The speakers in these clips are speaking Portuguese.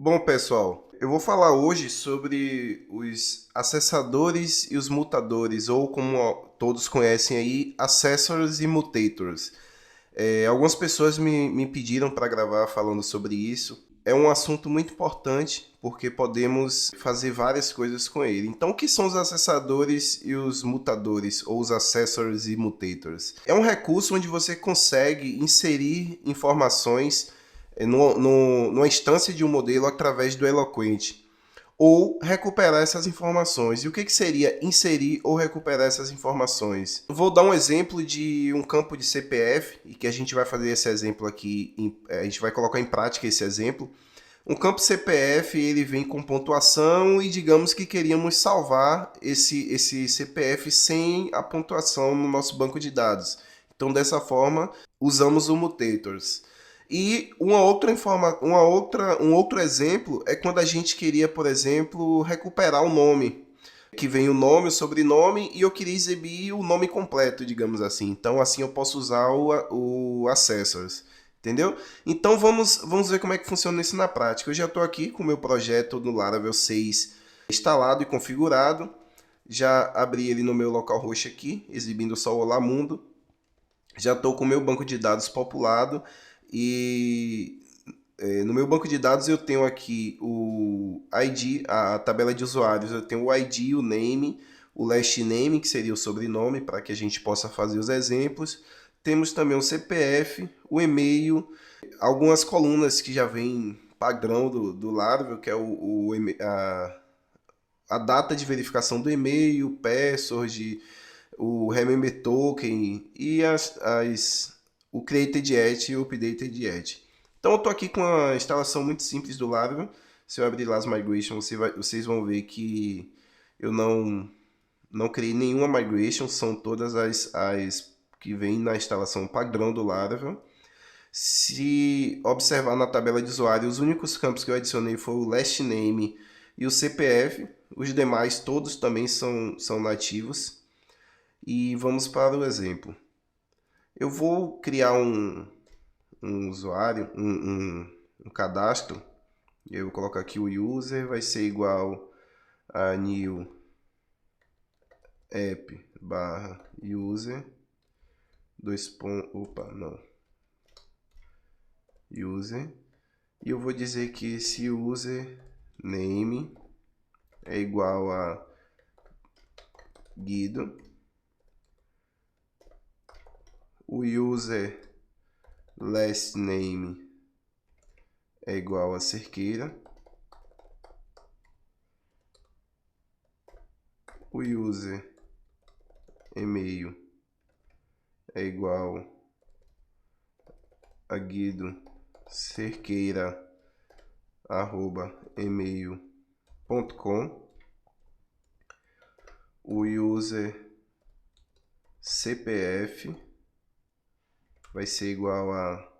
Bom, pessoal, eu vou falar hoje sobre os acessadores e os mutadores, ou como todos conhecem aí, accessors e mutators. Algumas pessoas me pediram para gravar falando sobre isso. É um assunto muito importante porque podemos fazer várias coisas com ele. Então, o que são os acessadores e os mutadores, ou os accessors e mutators? É um recurso onde você consegue inserir informações numa instância de um modelo através do Eloquent, ou recuperar essas informações. E o que seria inserir ou recuperar essas informações? Vou dar um exemplo de um campo de CPF, e que a gente vai fazer esse exemplo aqui, a gente vai colocar em prática esse exemplo. Um campo CPF, ele vem com pontuação e digamos que queríamos salvar esse CPF sem a pontuação no nosso banco de dados. Então, dessa forma, usamos o mutators. E um outro exemplo é quando a gente queria, por exemplo, recuperar o nome, que vem o nome, o sobrenome, e eu queria exibir o nome completo, digamos assim. Então, assim eu posso usar o accessors, entendeu? Então, vamos ver como é que funciona isso na prática. Eu já estou aqui com o meu projeto no Laravel 6 instalado e configurado. Já abri ele no meu localhost aqui, exibindo só o Olá Mundo. Já estou com o meu banco de dados populado e no meu banco de dados eu tenho aqui o ID, a tabela de usuários, eu tenho o ID, o name, o last name, que seria o sobrenome, para que a gente possa fazer os exemplos. Temos também o CPF, o e-mail, algumas colunas que já vem padrão do Laravel, que é a data de verificação do e-mail, o password, o Remember Token e o Created At e o Updated At. Então eu estou aqui com uma instalação muito simples do Laravel. Se eu abrir lá as migrations, vocês vão ver que eu não criei nenhuma migration, são todas as que vêm na instalação padrão do Laravel. Se observar na tabela de usuário, os únicos campos que eu adicionei foram o last name e o CPF. Os demais todos também são nativos. E vamos para o exemplo. Eu vou criar um usuário, um cadastro. Eu vou colocar aqui o user, vai ser igual a new app barra user, opa, não, user. E eu vou dizer que esse user name é igual a Guido. O user last name é igual a Cerqueira. O user e-mail é igual a Guido Cerqueira @email.com. O user CPF vai ser igual a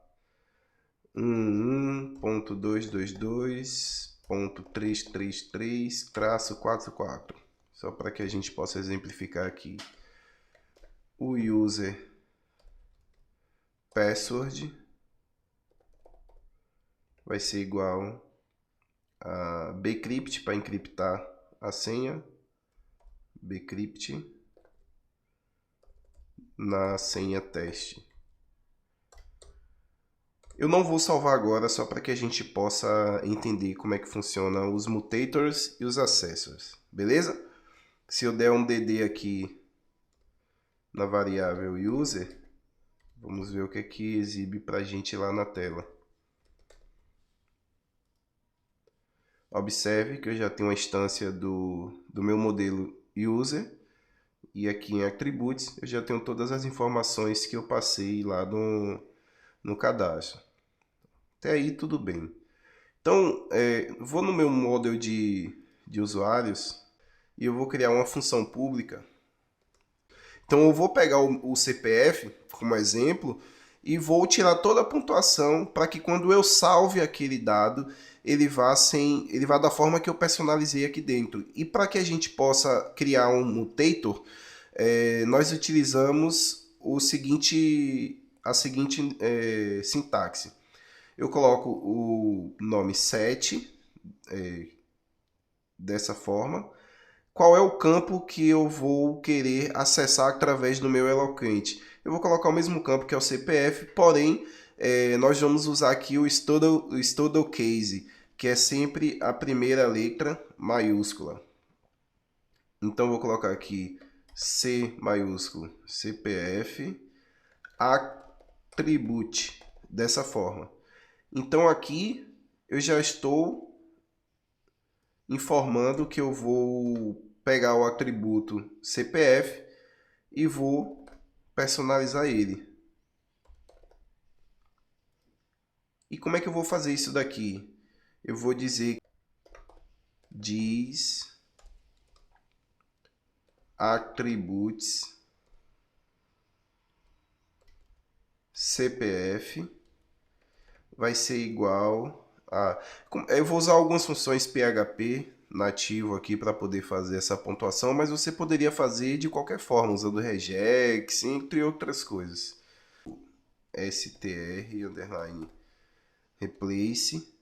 11.222.333-44, só para que a gente possa exemplificar aqui. O user password vai ser igual a bcrypt para encriptar a senha, bcrypt na senha teste. Eu não vou salvar agora, só para que a gente possa entender como é que funciona os mutators e os accessors, beleza? Se eu der um dd aqui na variável user, vamos ver o que é que exibe para a gente lá na tela. Observe que eu já tenho uma instância do meu modelo user, e aqui em attributes eu já tenho todas as informações que eu passei lá no cadastro. Até aí tudo bem. Então, vou no meu modelo de usuários e eu vou criar uma função pública. Então eu vou pegar o CPF como exemplo e vou tirar toda a pontuação para que quando eu salve aquele dado, ele vá da forma que eu personalizei aqui dentro. E para que a gente possa criar um mutator, nós utilizamos a seguinte sintaxe. Eu coloco o nome set, dessa forma. Qual é o campo que eu vou querer acessar através do meu Eloquent? Eu vou colocar o mesmo campo que é o CPF, porém nós vamos usar aqui o Studle Case, que é sempre a primeira letra maiúscula. Então eu vou colocar aqui C maiúsculo, CPF, Attribute, dessa forma. Então aqui eu já estou informando que eu vou pegar o atributo CPF e vou personalizar ele. E como é que eu vou fazer isso daqui? Eu vou dizer diz attributes CPF vai ser igual a... Eu vou usar algumas funções PHP nativo aqui para poder fazer essa pontuação, mas você poderia fazer de qualquer forma, usando regex, entre outras coisas. str underline replace.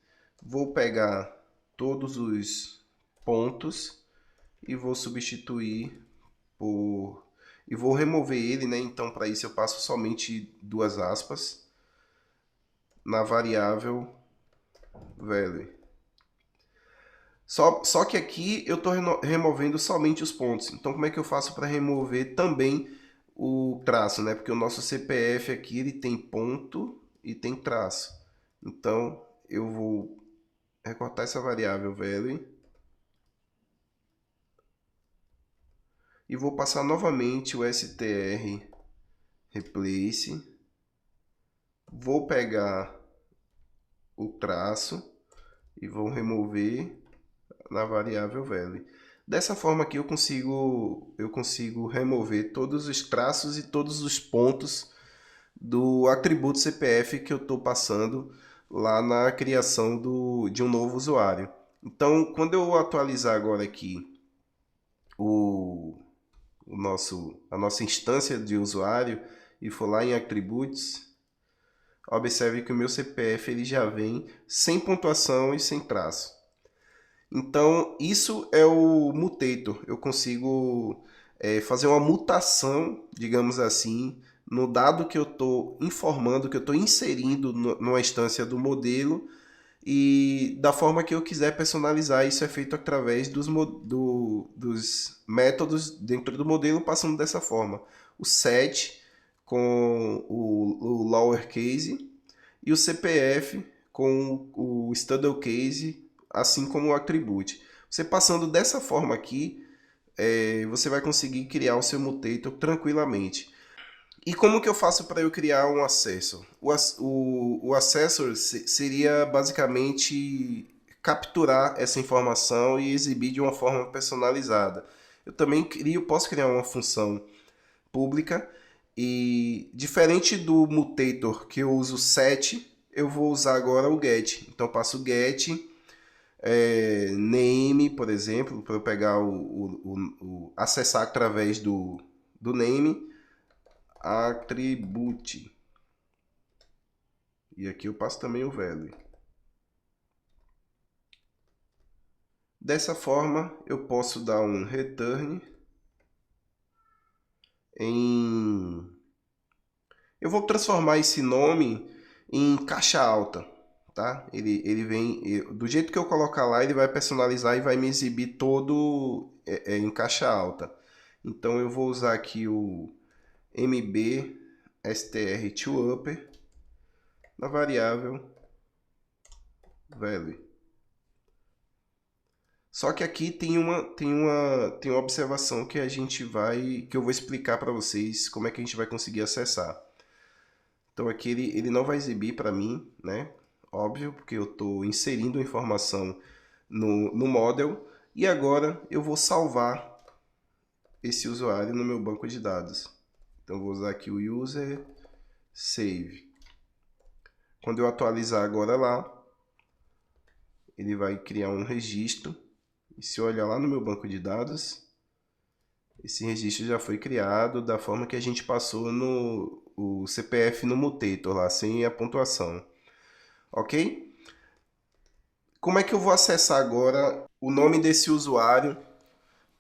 Vou pegar todos os pontos e vou substituir por... E vou remover ele, né? Então, para isso eu passo somente duas aspas na variável value. Só que aqui eu estou removendo somente os pontos. Então, como é que eu faço para remover também o traço, né? Porque o nosso CPF aqui ele tem ponto e tem traço. Então, eu vou recortar essa variável value e vou passar novamente o str replace. Vou pegar o traço e vou remover na variável value. Dessa forma aqui eu consigo remover todos os traços e todos os pontos do atributo CPF que eu estou passando lá na criação de um novo usuário. Então, quando eu atualizar agora aqui a nossa instância de usuário e for lá em Attributes, observe que o meu CPF ele já vem sem pontuação e sem traço. Então, isso é o mutator. Eu consigo fazer uma mutação, digamos assim, no dado que eu estou informando, que eu estou inserindo numa instância do modelo, e da forma que eu quiser personalizar. Isso é feito através dos métodos dentro do modelo, passando dessa forma. O set com o lowercase e o CPF com o studle case, assim como o attribute. Você passando dessa forma aqui, você vai conseguir criar o seu mutator tranquilamente. E como que eu faço para eu criar um accessor? O accessor seria basicamente capturar essa informação e exibir de uma forma personalizada. Eu também posso criar uma função pública e, diferente do mutator que eu uso set, eu vou usar agora o get. Então eu passo o get name, por exemplo, para eu pegar acessar através do name, attribute. E aqui eu passo também o value. Dessa forma, eu posso dar um return em... Eu vou transformar esse nome em caixa alta, tá? Ele vem... Do jeito que eu colocar lá, ele vai personalizar e vai me exibir todo em caixa alta. Então, eu vou usar aqui o mb str toUpper na variável value. Só que aqui tem uma observação que que eu vou explicar para vocês como é que a gente vai conseguir acessar. Então aqui ele não vai exibir para mim, né? Óbvio, porque eu estou inserindo informação no model. E agora eu vou salvar esse usuário no meu banco de dados. Então eu vou usar aqui o user save. Quando eu atualizar agora lá, ele vai criar um registro. E se eu olhar lá no meu banco de dados, esse registro já foi criado da forma que a gente passou o CPF no mutator lá, sem a pontuação. Ok? Como é que eu vou acessar agora o nome desse usuário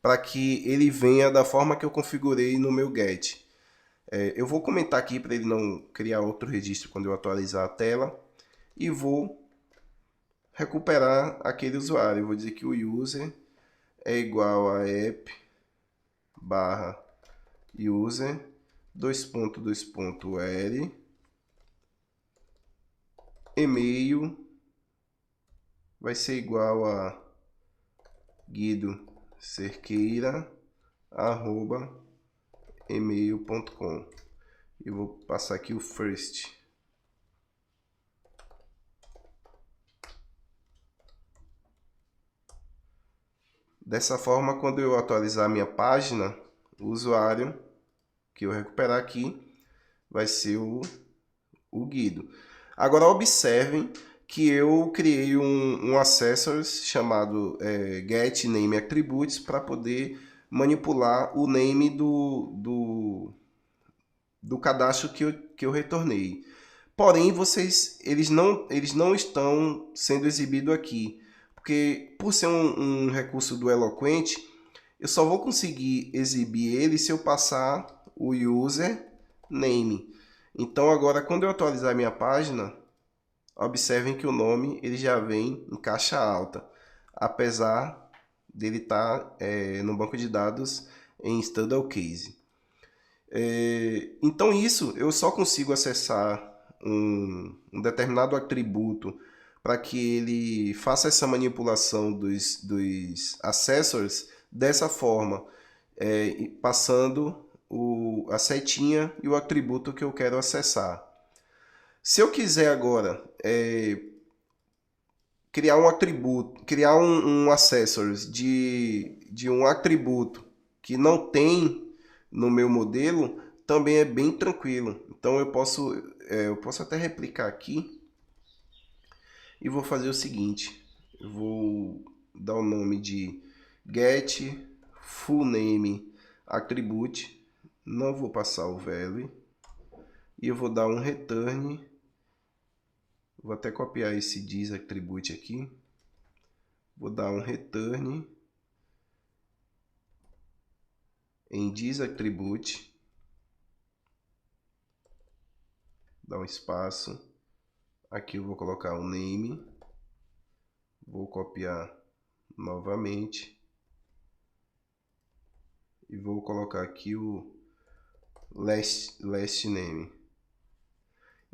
para que ele venha da forma que eu configurei no meu get? Eu vou comentar aqui para ele não criar outro registro quando eu atualizar a tela e vou recuperar aquele usuário. Eu vou dizer que o user é igual a app barra user 2.2.l e-mail vai ser igual a guidocerqueira@email.com. E vou passar aqui o first. Dessa forma, quando eu atualizar a minha página, o usuário que eu recuperar aqui vai ser o Guido. Agora observem que eu criei um accessors chamado getNameAttributes para poder manipular o name do cadastro que eu retornei. Porém, eles não estão sendo exibidos aqui, porque por ser um recurso do Eloquent, eu só vou conseguir exibir ele se eu passar o user name. Então agora, quando eu atualizar minha página, observem que o nome ele já vem em caixa alta, apesar dele estar no banco de dados em Studal Case. Então isso eu só consigo acessar um determinado atributo para que ele faça essa manipulação dos accessors dessa forma, passando a setinha e o atributo que eu quero acessar. Se eu quiser agora criar um atributo, criar um accessors de um atributo que não tem no meu modelo, também é bem tranquilo. Então eu posso até replicar aqui e vou fazer o seguinte. Eu vou dar o nome de get full name attribute, não vou passar o value, e eu vou dar um return. Vou até copiar esse disAttribute aqui. Vou dar um return em disAttribute. Dar um espaço. Aqui eu vou colocar um name. Vou copiar novamente. E vou colocar aqui o last name.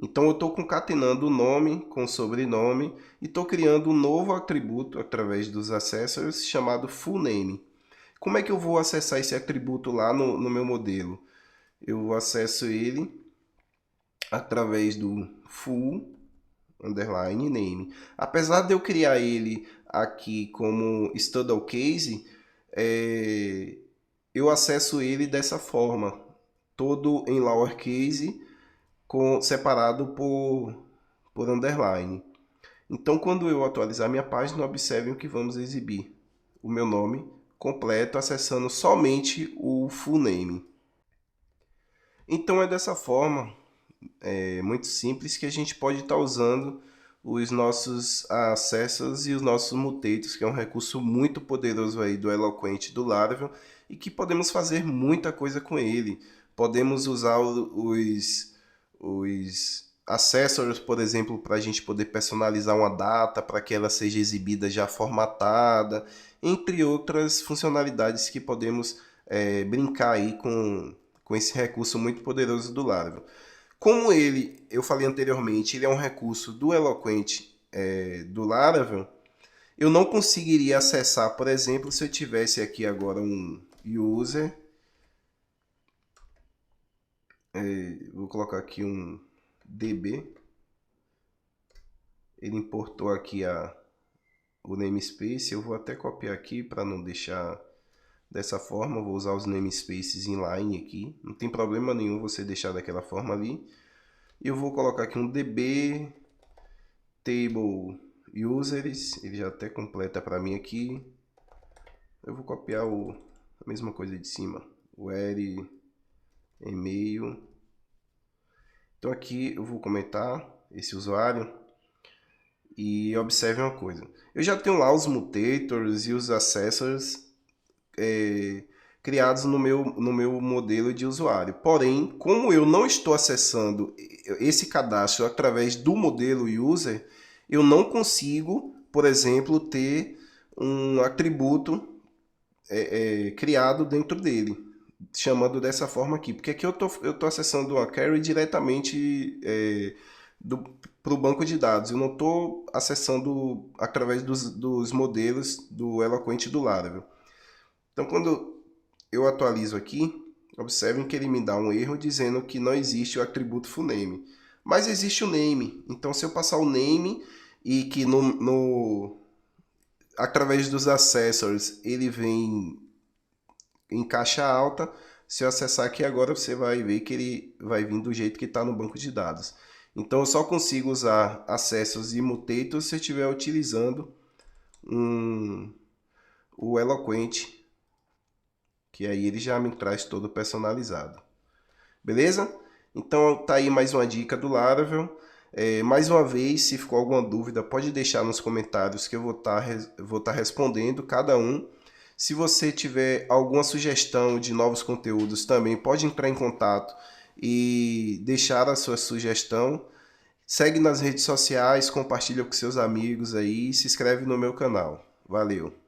Então eu estou concatenando o nome com o sobrenome e estou criando um novo atributo através dos accessors chamado fullName. Como é que eu vou acessar esse atributo lá no meu modelo? Eu acesso ele através do full underline name. Apesar de eu criar ele aqui como Studal Case, eu acesso ele dessa forma, todo em lowercase, separado por underline. Então, quando eu atualizar minha página, observem que vamos exibir o meu nome completo, acessando somente o full name. Então, é dessa forma, muito simples, que a gente pode estar usando os nossos accessors e os nossos mutators, que é um recurso muito poderoso aí do Eloquent do Laravel, e que podemos fazer muita coisa com ele. Podemos usar os accessors, por exemplo, para a gente poder personalizar uma data para que ela seja exibida já formatada, entre outras funcionalidades que podemos brincar aí com esse recurso muito poderoso do Laravel. Como eu falei anteriormente, ele é um recurso do Eloquent do Laravel, eu não conseguiria acessar, por exemplo, se eu tivesse aqui agora um user, vou colocar aqui um db, ele importou aqui o namespace, eu vou até copiar aqui para não deixar dessa forma, vou usar os namespaces inline aqui, não tem problema nenhum você deixar daquela forma ali. Eu vou colocar aqui um db table users, ele já até completa para mim aqui. Eu vou copiar a mesma coisa de cima, where e-mail. Então aqui eu vou comentar esse usuário. E observe uma coisa. Eu já tenho lá os mutators e os accessors é, criados no meu modelo de usuário. Porém, como eu não estou acessando esse cadastro através do modelo user, eu não consigo, por exemplo, ter um atributo criado dentro dele, chamando dessa forma aqui. Porque aqui eu tô acessando uma query diretamente para o banco de dados. Eu não estou acessando através dos modelos do Eloquent e do Laravel. Então, quando eu atualizo aqui, observem que ele me dá um erro dizendo que não existe o atributo fullname. Mas existe o name. Então, se eu passar o name e que através dos accessors ele vem em caixa alta, se eu acessar aqui agora, você vai ver que ele vai vir do jeito que está no banco de dados. Então, eu só consigo usar acessos e mutators se eu estiver utilizando o Eloquent, que aí ele já me traz todo personalizado. Beleza? Então tá aí mais uma dica do Laravel. Mais uma vez, se ficou alguma dúvida, pode deixar nos comentários que eu vou tá respondendo cada um. Se você tiver alguma sugestão de novos conteúdos também, pode entrar em contato e deixar a sua sugestão. Segue nas redes sociais, compartilha com seus amigos aí e se inscreve no meu canal. Valeu!